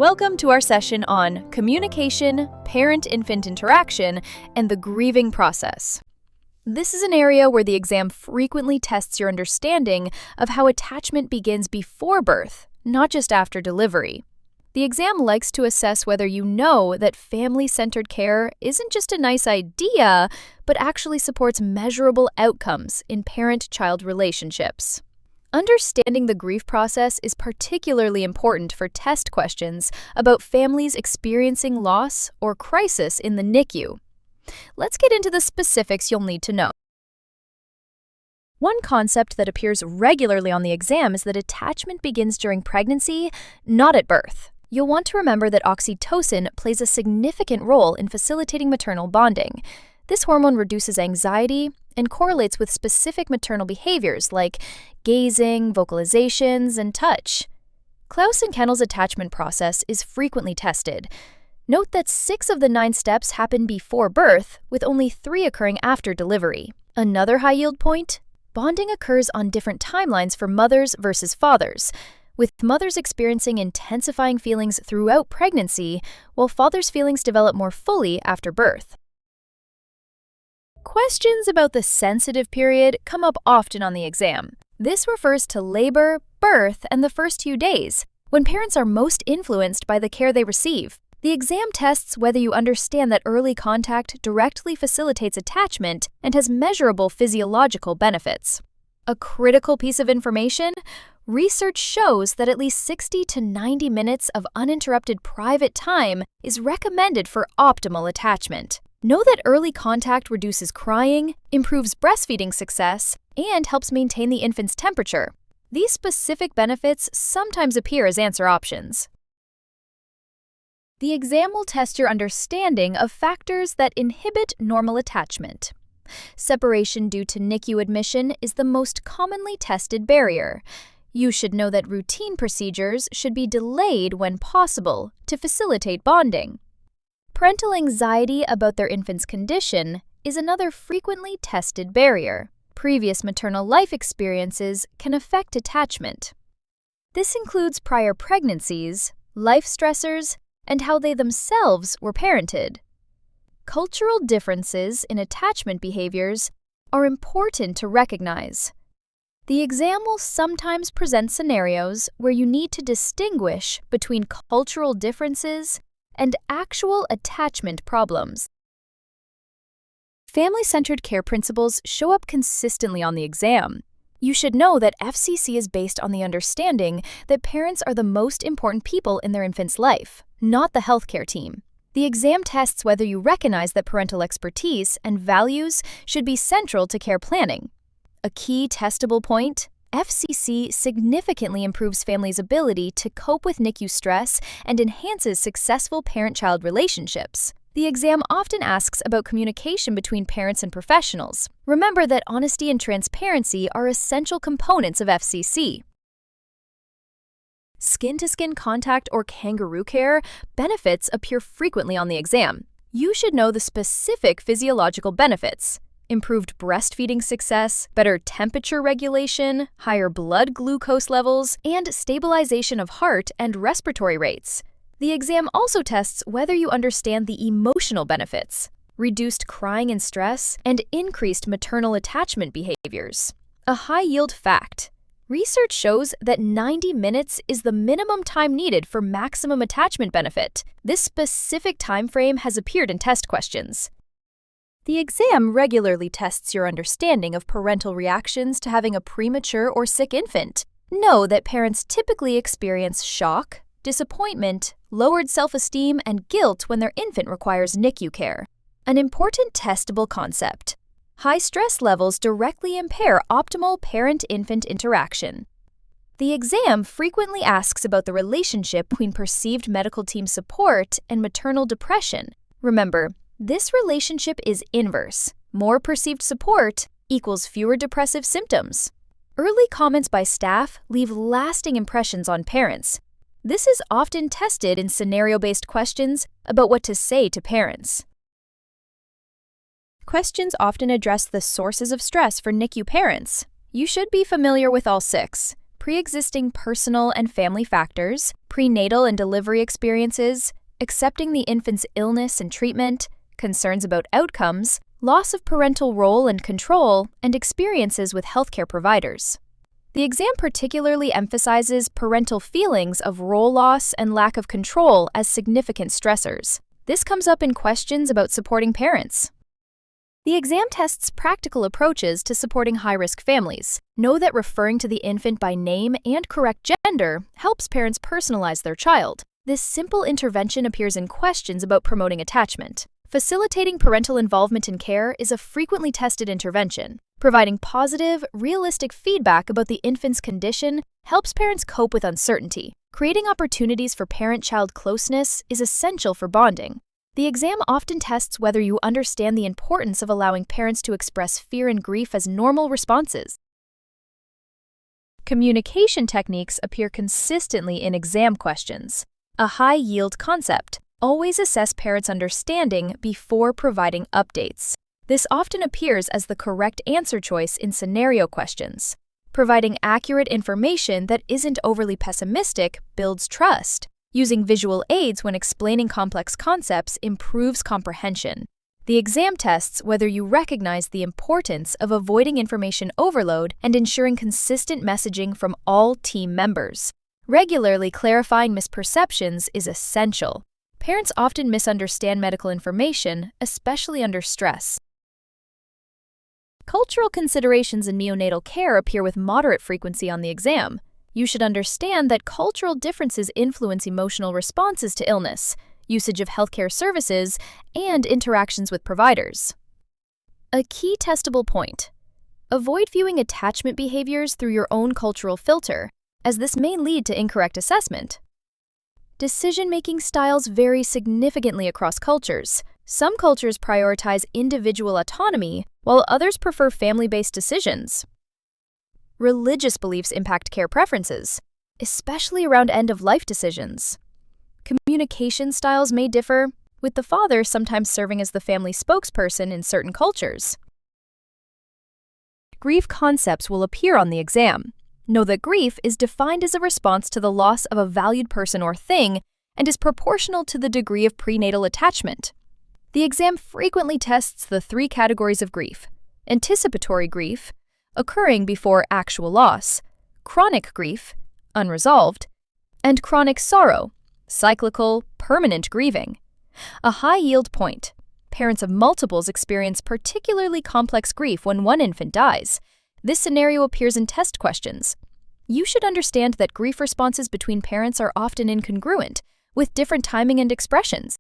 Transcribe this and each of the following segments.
Welcome to our session on communication, parent-infant interaction, and the grieving process. This is an area where the exam frequently tests your understanding of how attachment begins before birth, not just after delivery. The exam likes to assess whether you know that family-centered care isn't just a nice idea, but actually supports measurable outcomes in parent-child relationships. Understanding the grief process is particularly important for test questions about families experiencing loss or crisis in the NICU. Let's get into the specifics you'll need to know. One concept that appears regularly on the exam is that attachment begins during pregnancy, not at birth. You'll want to remember that oxytocin plays a significant role in facilitating maternal bonding. This hormone reduces anxiety and correlates with specific maternal behaviors like gazing, vocalizations, and touch. Klaus and Kennel's attachment process is frequently tested. Note that 6 of the 9 steps happen before birth, with only 3 occurring after delivery. Another high-yield point: bonding occurs on different timelines for mothers versus fathers, with mothers experiencing intensifying feelings throughout pregnancy, while fathers' feelings develop more fully after birth. Questions about the sensitive period come up often on the exam. This refers to labor, birth, and the first few days, when parents are most influenced by the care they receive. The exam tests whether you understand that early contact directly facilitates attachment and has measurable physiological benefits. A critical piece of information: research shows that at least 60 to 90 minutes of uninterrupted private time is recommended for optimal attachment. Know that early contact reduces crying, improves breastfeeding success, and helps maintain the infant's temperature. These specific benefits sometimes appear as answer options. The exam will test your understanding of factors that inhibit normal attachment. Separation due to NICU admission is the most commonly tested barrier. You should know that routine procedures should be delayed when possible to facilitate bonding. Parental anxiety about their infant's condition is another frequently tested barrier. Previous maternal life experiences can affect attachment. This includes prior pregnancies, life stressors, and how they themselves were parented. Cultural differences in attachment behaviors are important to recognize. The exam will sometimes present scenarios where you need to distinguish between cultural differences and actual attachment problems. Family-centered care principles show up consistently on the exam. You should know that FCC is based on the understanding that parents are the most important people in their infant's life, not the healthcare team. The exam tests whether you recognize that parental expertise and values should be central to care planning. A key testable point: FCC significantly improves families' ability to cope with NICU stress and enhances successful parent-child relationships. The exam often asks about communication between parents and professionals. Remember that honesty and transparency are essential components of FCC. Skin-to-skin contact or kangaroo care benefits appear frequently on the exam. You should know the specific physiological benefits: improved breastfeeding success, better temperature regulation, higher blood glucose levels, and stabilization of heart and respiratory rates. The exam also tests whether you understand the emotional benefits: reduced crying and stress, and increased maternal attachment behaviors. A high-yield fact: research shows that 90 minutes is the minimum time needed for maximum attachment benefit. This specific time frame has appeared in test questions. The exam regularly tests your understanding of parental reactions to having a premature or sick infant. Know that parents typically experience shock, disappointment, lowered self-esteem, and guilt when their infant requires NICU care. An important testable concept: high stress levels directly impair optimal parent-infant interaction. The exam frequently asks about the relationship between perceived medical team support and maternal depression. Remember, this relationship is inverse. More perceived support equals fewer depressive symptoms. Early comments by staff leave lasting impressions on parents. This is often tested in scenario-based questions about what to say to parents. Questions often address the sources of stress for NICU parents. You should be familiar with all 6. pre-existing personal and family factors, prenatal and delivery experiences, accepting the infant's illness and treatment, concerns about outcomes, loss of parental role and control, and experiences with healthcare providers. The exam particularly emphasizes parental feelings of role loss and lack of control as significant stressors. This comes up in questions about supporting parents. The exam tests practical approaches to supporting high-risk families. Know that referring to the infant by name and correct gender helps parents personalize their child. This simple intervention appears in questions about promoting attachment. Facilitating parental involvement in care is a frequently tested intervention. Providing positive, realistic feedback about the infant's condition helps parents cope with uncertainty. Creating opportunities for parent-child closeness is essential for bonding. The exam often tests whether you understand the importance of allowing parents to express fear and grief as normal responses. Communication techniques appear consistently in exam questions. A high-yield concept. Always assess parents' understanding before providing updates. This often appears as the correct answer choice in scenario questions. Providing accurate information that isn't overly pessimistic builds trust. Using visual aids when explaining complex concepts improves comprehension. The exam tests whether you recognize the importance of avoiding information overload and ensuring consistent messaging from all team members. Regularly clarifying misperceptions is essential. Parents often misunderstand medical information, especially under stress. Cultural considerations in neonatal care appear with moderate frequency on the exam. You should understand that cultural differences influence emotional responses to illness, usage of healthcare services, and interactions with providers. A key testable point: avoid viewing attachment behaviors through your own cultural filter, as this may lead to incorrect assessment. Decision-making styles vary significantly across cultures. Some cultures prioritize individual autonomy, while others prefer family-based decisions. Religious beliefs impact care preferences, especially around end-of-life decisions. Communication styles may differ, with the father sometimes serving as the family spokesperson in certain cultures. Grief concepts will appear on the exam. Know that grief is defined as a response to the loss of a valued person or thing and is proportional to the degree of prenatal attachment. The exam frequently tests the 3 categories of grief: anticipatory grief, occurring before actual loss; chronic grief, unresolved; and chronic sorrow, cyclical, permanent grieving. A high-yield point: parents of multiples experience particularly complex grief when one infant dies. This scenario appears in test questions. You should understand that grief responses between parents are often incongruent, with different timing and expressions.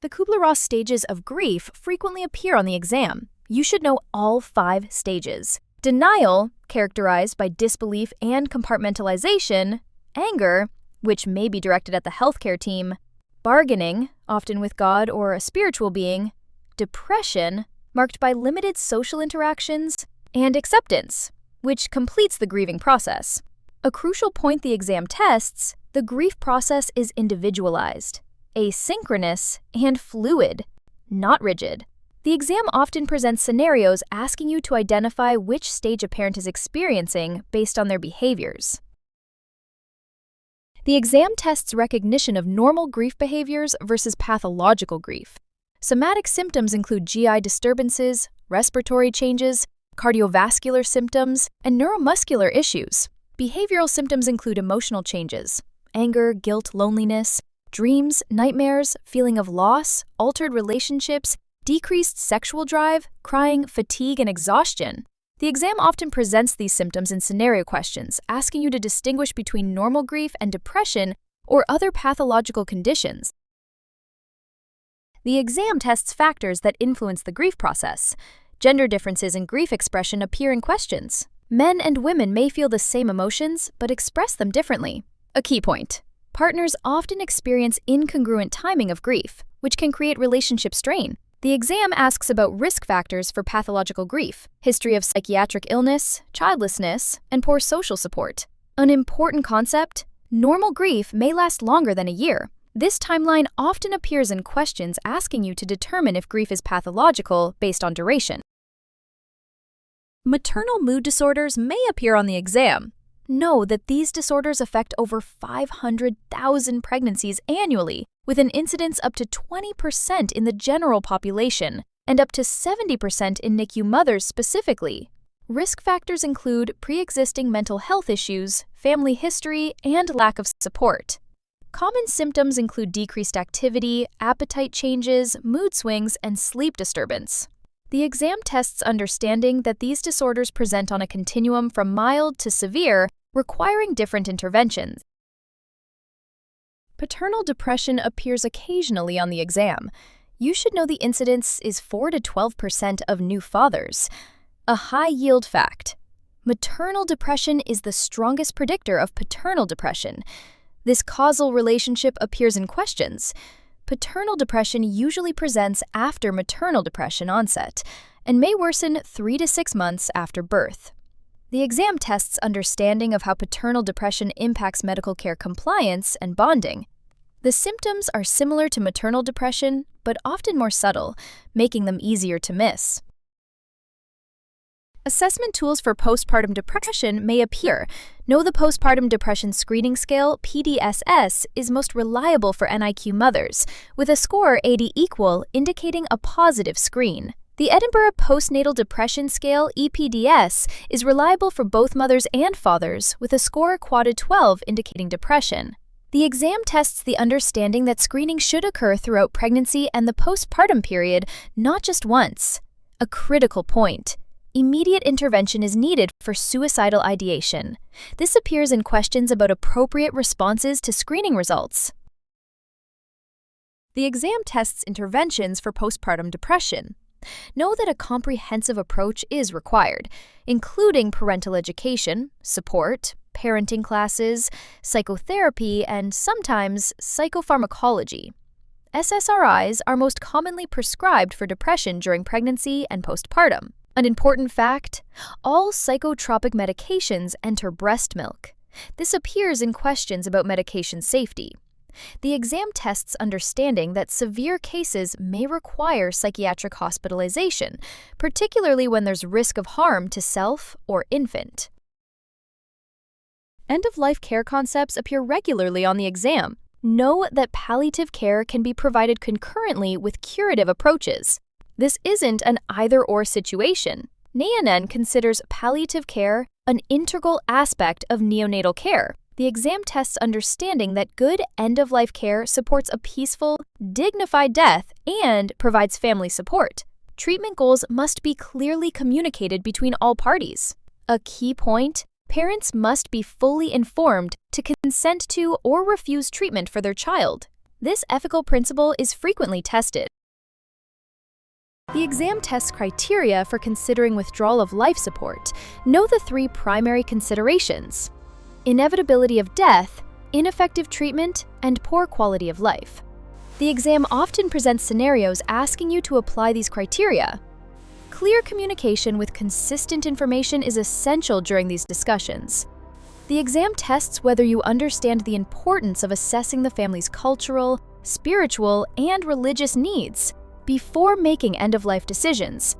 The Kübler-Ross stages of grief frequently appear on the exam. You should know all 5 stages. Denial, characterized by disbelief and compartmentalization; anger, which may be directed at the healthcare team; bargaining, often with God or a spiritual being; depression, marked by limited social interactions; and acceptance, which completes the grieving process. A crucial point the exam tests: the grief process is individualized, asynchronous, and fluid, not rigid. The exam often presents scenarios asking you to identify which stage a parent is experiencing based on their behaviors. The exam tests recognition of normal grief behaviors versus pathological grief. Somatic symptoms include GI disturbances, respiratory changes, cardiovascular symptoms, and neuromuscular issues. Behavioral symptoms include emotional changes: anger, guilt, loneliness, dreams, nightmares, feeling of loss, altered relationships, decreased sexual drive, crying, fatigue, and exhaustion. The exam often presents these symptoms in scenario questions, asking you to distinguish between normal grief and depression or other pathological conditions. The exam tests factors that influence the grief process. Gender differences in grief expression appear in questions. Men and women may feel the same emotions, but express them differently. A key point: partners often experience incongruent timing of grief, which can create relationship strain. The exam asks about risk factors for pathological grief, history of psychiatric illness, childlessness, and poor social support. An important concept: normal grief may last longer than a year. This timeline often appears in questions asking you to determine if grief is pathological based on duration. Maternal mood disorders may appear on the exam. Know that these disorders affect over 500,000 pregnancies annually, with an incidence up to 20% in the general population and up to 70% in NICU mothers specifically. Risk factors include pre-existing mental health issues, family history, and lack of support. Common symptoms include decreased activity, appetite changes, mood swings, and sleep disturbance. The exam tests understanding that these disorders present on a continuum from mild to severe, requiring different interventions. Paternal depression appears occasionally on the exam. You should know the incidence is 4 to 12% of new fathers. A high-yield fact. Maternal depression is the strongest predictor of paternal depression. This causal relationship appears in questions. Paternal depression usually presents after maternal depression onset and may worsen 3 to 6 months after birth. The exam tests understanding of how paternal depression impacts medical care compliance and bonding. The symptoms are similar to maternal depression, but often more subtle, making them easier to miss. Assessment tools for postpartum depression may appear. Know the Postpartum Depression Screening Scale, PDSS, is most reliable for NICU mothers, with a score 80 equal indicating a positive screen. The Edinburgh Postnatal Depression Scale, EPDS, is reliable for both mothers and fathers, with a score quaded 12 indicating depression. The exam tests the understanding that screening should occur throughout pregnancy and the postpartum period, not just once. A critical point. Immediate intervention is needed for suicidal ideation. This appears in questions about appropriate responses to screening results. The exam tests interventions for postpartum depression. Know that a comprehensive approach is required, including parental education, support, parenting classes, psychotherapy, and sometimes psychopharmacology. SSRIs are most commonly prescribed for depression during pregnancy and postpartum. An important fact, all psychotropic medications enter breast milk. This appears in questions about medication safety. The exam tests understanding that severe cases may require psychiatric hospitalization, particularly when there's risk of harm to self or infant. End-of-life care concepts appear regularly on the exam. Know that palliative care can be provided concurrently with curative approaches. This isn't an either-or situation. NNN considers palliative care an integral aspect of neonatal care. The exam tests understanding that good end-of-life care supports a peaceful, dignified death and provides family support. Treatment goals must be clearly communicated between all parties. A key point, parents must be fully informed to consent to or refuse treatment for their child. This ethical principle is frequently tested. The exam tests criteria for considering withdrawal of life support. Know the 3 primary considerations: inevitability of death, ineffective treatment, and poor quality of life. The exam often presents scenarios asking you to apply these criteria. Clear communication with consistent information is essential during these discussions. The exam tests whether you understand the importance of assessing the family's cultural, spiritual, and religious needs before making end-of-life decisions.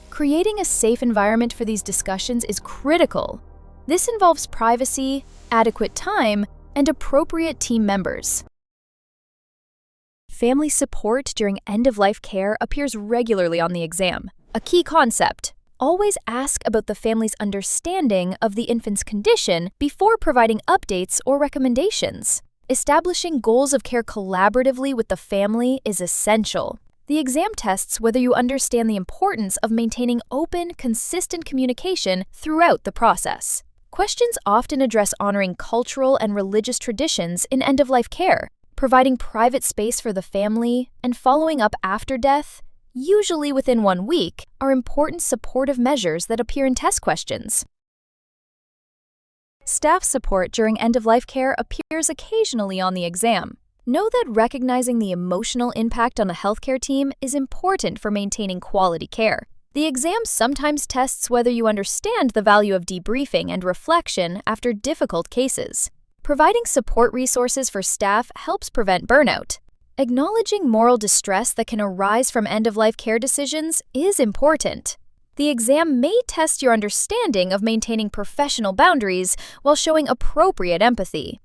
Creating a safe environment for these discussions is critical. This involves privacy, adequate time, and appropriate team members. Family support during end-of-life care appears regularly on the exam. A key concept: always ask about the family's understanding of the infant's condition before providing updates or recommendations. Establishing goals of care collaboratively with the family is essential. The exam tests whether you understand the importance of maintaining open, consistent communication throughout the process. Questions often address honoring cultural and religious traditions in end-of-life care, providing private space for the family, and following up after death, usually within 1 week, are important supportive measures that appear in test questions. Staff support during end-of-life care appears occasionally on the exam. Know that recognizing the emotional impact on a healthcare team is important for maintaining quality care. The exam sometimes tests whether you understand the value of debriefing and reflection after difficult cases. Providing support resources for staff helps prevent burnout. Acknowledging moral distress that can arise from end-of-life care decisions is important. The exam may test your understanding of maintaining professional boundaries while showing appropriate empathy.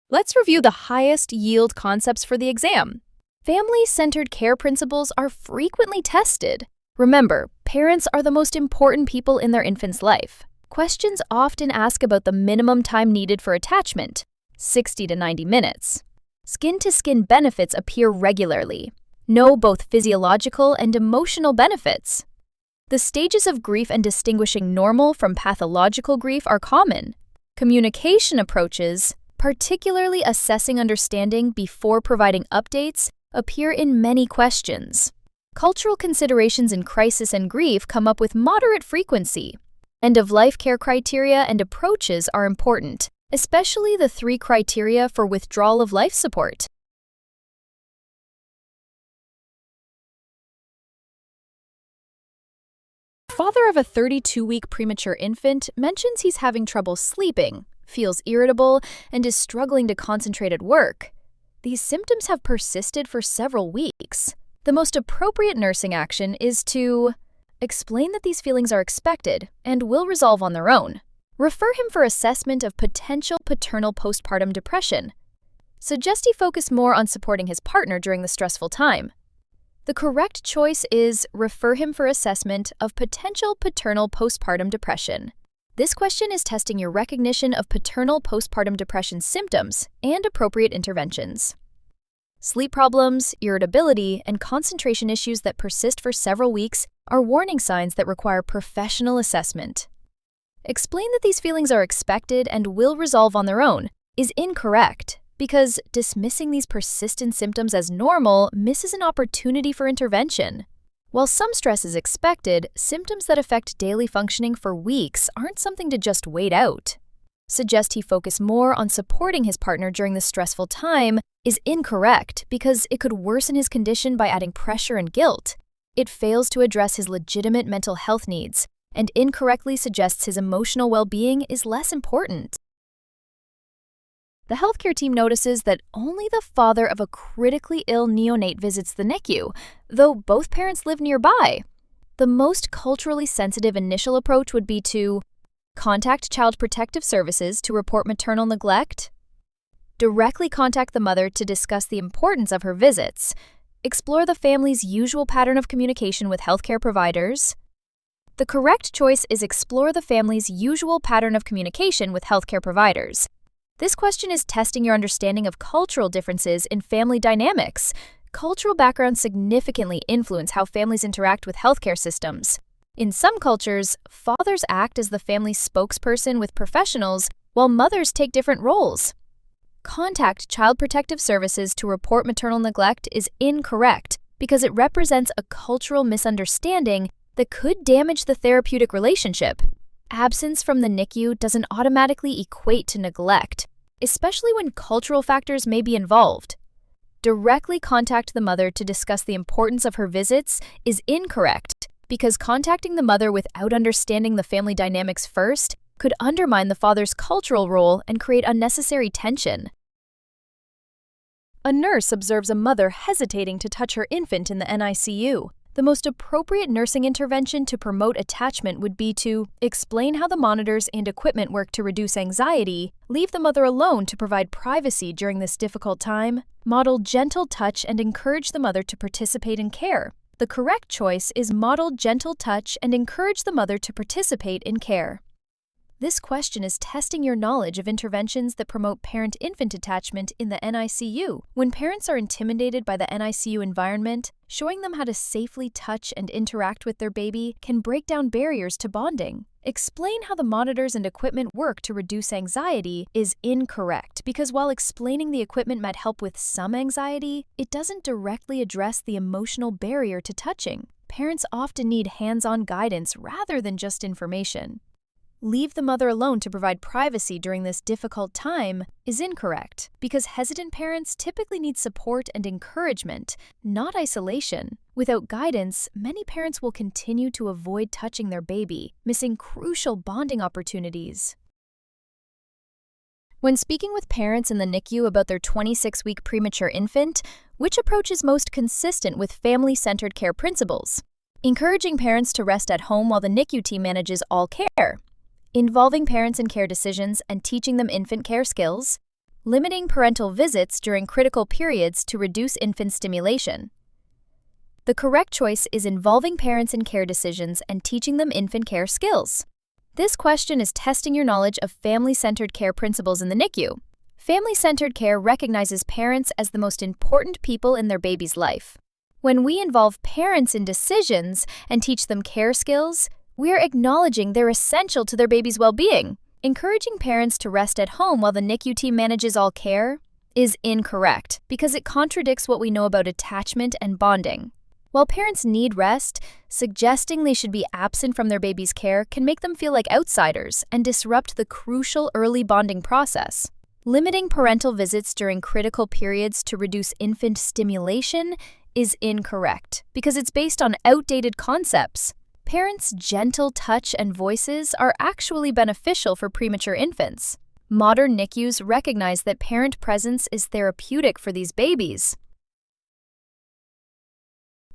Let's review the highest yield concepts for the exam. Family-centered care principles are frequently tested. Remember, parents are the most important people in their infant's life. Questions often ask about the minimum time needed for attachment, 60 to 90 minutes. Skin-to-skin benefits appear regularly. Know both physiological and emotional benefits. The stages of grief and distinguishing normal from pathological grief are common. Communication approaches, particularly assessing understanding before providing updates, appear in many questions. Cultural considerations in crisis and grief come up with moderate frequency. End-of-life care criteria and approaches are important, especially the 3 criteria for withdrawal of life support. Father of a 32-week premature infant mentions he's having trouble sleeping, feels irritable, and is struggling to concentrate at work. These symptoms have persisted for several weeks. The most appropriate nursing action is to explain that these feelings are expected and will resolve on their own. Refer him for assessment of potential paternal postpartum depression. Suggest he focus more on supporting his partner during the stressful time. The correct choice is refer him for assessment of potential paternal postpartum depression. This question is testing your recognition of paternal postpartum depression symptoms and appropriate interventions. Sleep problems, irritability, and concentration issues that persist for several weeks are warning signs that require professional assessment. Explain that these feelings are expected and will resolve on their own is incorrect, because dismissing these persistent symptoms as normal misses an opportunity for intervention. While some stress is expected, symptoms that affect daily functioning for weeks aren't something to just wait out. Suggest he focus more on supporting his partner during this stressful time is incorrect because it could worsen his condition by adding pressure and guilt. It fails to address his legitimate mental health needs and incorrectly suggests his emotional well-being is less important. The healthcare team notices that only the father of a critically ill neonate visits the NICU, though both parents live nearby. The most culturally sensitive initial approach would be to contact Child Protective Services to report maternal neglect, directly contact the mother to discuss the importance of her visits, explore the family's usual pattern of communication with healthcare providers. The correct choice is explore the family's usual pattern of communication with healthcare providers. This question is testing your understanding of cultural differences in family dynamics. Cultural backgrounds significantly influence how families interact with healthcare systems. In some cultures, fathers act as the family's spokesperson with professionals, while mothers take different roles. Contact Child Protective Services to report maternal neglect is incorrect because it represents a cultural misunderstanding that could damage the therapeutic relationship. Absence from the NICU doesn't automatically equate to neglect, especially when cultural factors may be involved. Directly contact the mother to discuss the importance of her visits is incorrect because contacting the mother without understanding the family dynamics first could undermine the father's cultural role and create unnecessary tension. A nurse observes a mother hesitating to touch her infant in the NICU. The most appropriate nursing intervention to promote attachment would be to explain how the monitors and equipment work to reduce anxiety, leave the mother alone to provide privacy during this difficult time, model gentle touch and encourage the mother to participate in care. The correct choice is model gentle touch and encourage the mother to participate in care. This question is testing your knowledge of interventions that promote parent-infant attachment in the NICU. When parents are intimidated by the NICU environment, showing them how to safely touch and interact with their baby can break down barriers to bonding. Explain how the monitors and equipment work to reduce anxiety is incorrect because while explaining the equipment might help with some anxiety, it doesn't directly address the emotional barrier to touching. Parents often need hands-on guidance rather than just information. Leave the mother alone to provide privacy during this difficult time is incorrect because hesitant parents typically need support and encouragement, not isolation. Without guidance, many parents will continue to avoid touching their baby, missing crucial bonding opportunities. When speaking with parents in the NICU about their 26-week premature infant, which approach is most consistent with family-centered care principles? Encouraging parents to rest at home while the NICU team manages all care. Involving parents in care decisions and teaching them infant care skills. Limiting parental visits during critical periods to reduce infant stimulation. The correct choice is involving parents in care decisions and teaching them infant care skills. This question is testing your knowledge of family-centered care principles in the NICU. Family-centered care recognizes parents as the most important people in their baby's life. When we involve parents in decisions and teach them care skills, we're acknowledging they're essential to their baby's well-being. Encouraging parents to rest at home while the NICU team manages all care is incorrect because it contradicts what we know about attachment and bonding. While parents need rest, suggesting they should be absent from their baby's care can make them feel like outsiders and disrupt the crucial early bonding process. Limiting parental visits during critical periods to reduce infant stimulation is incorrect because it's based on outdated concepts. Parents' gentle touch and voices are actually beneficial for premature infants. Modern NICUs recognize that parent presence is therapeutic for these babies.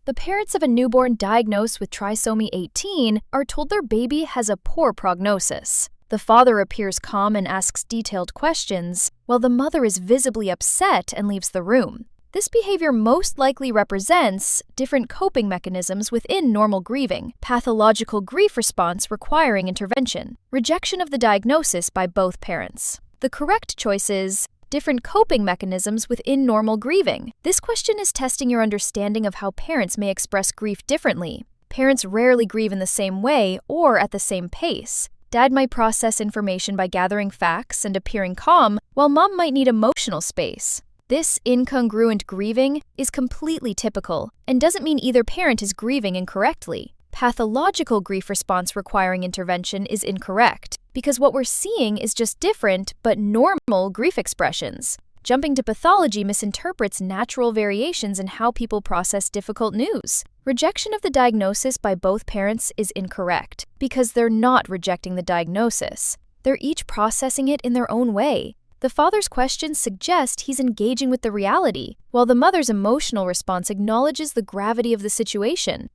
The parents of a newborn diagnosed with trisomy 18 are told their baby has a poor prognosis. The father appears calm and asks detailed questions, while the mother is visibly upset and leaves the room. This behavior most likely represents different coping mechanisms within normal grieving, pathological grief response requiring intervention, rejection of the diagnosis by both parents. The correct choice is different coping mechanisms within normal grieving. This question is testing your understanding of how parents may express grief differently. Parents rarely grieve in the same way or at the same pace. Dad might process information by gathering facts and appearing calm, while mom might need emotional space. This incongruent grieving is completely typical and doesn't mean either parent is grieving incorrectly. Pathological grief response requiring intervention is incorrect because what we're seeing is just different but normal grief expressions. Jumping to pathology misinterprets natural variations in how people process difficult news. Rejection of the diagnosis by both parents is incorrect because they're not rejecting the diagnosis. They're each processing it in their own way. The father's questions suggest he's engaging with the reality, while the mother's emotional response acknowledges the gravity of the situation.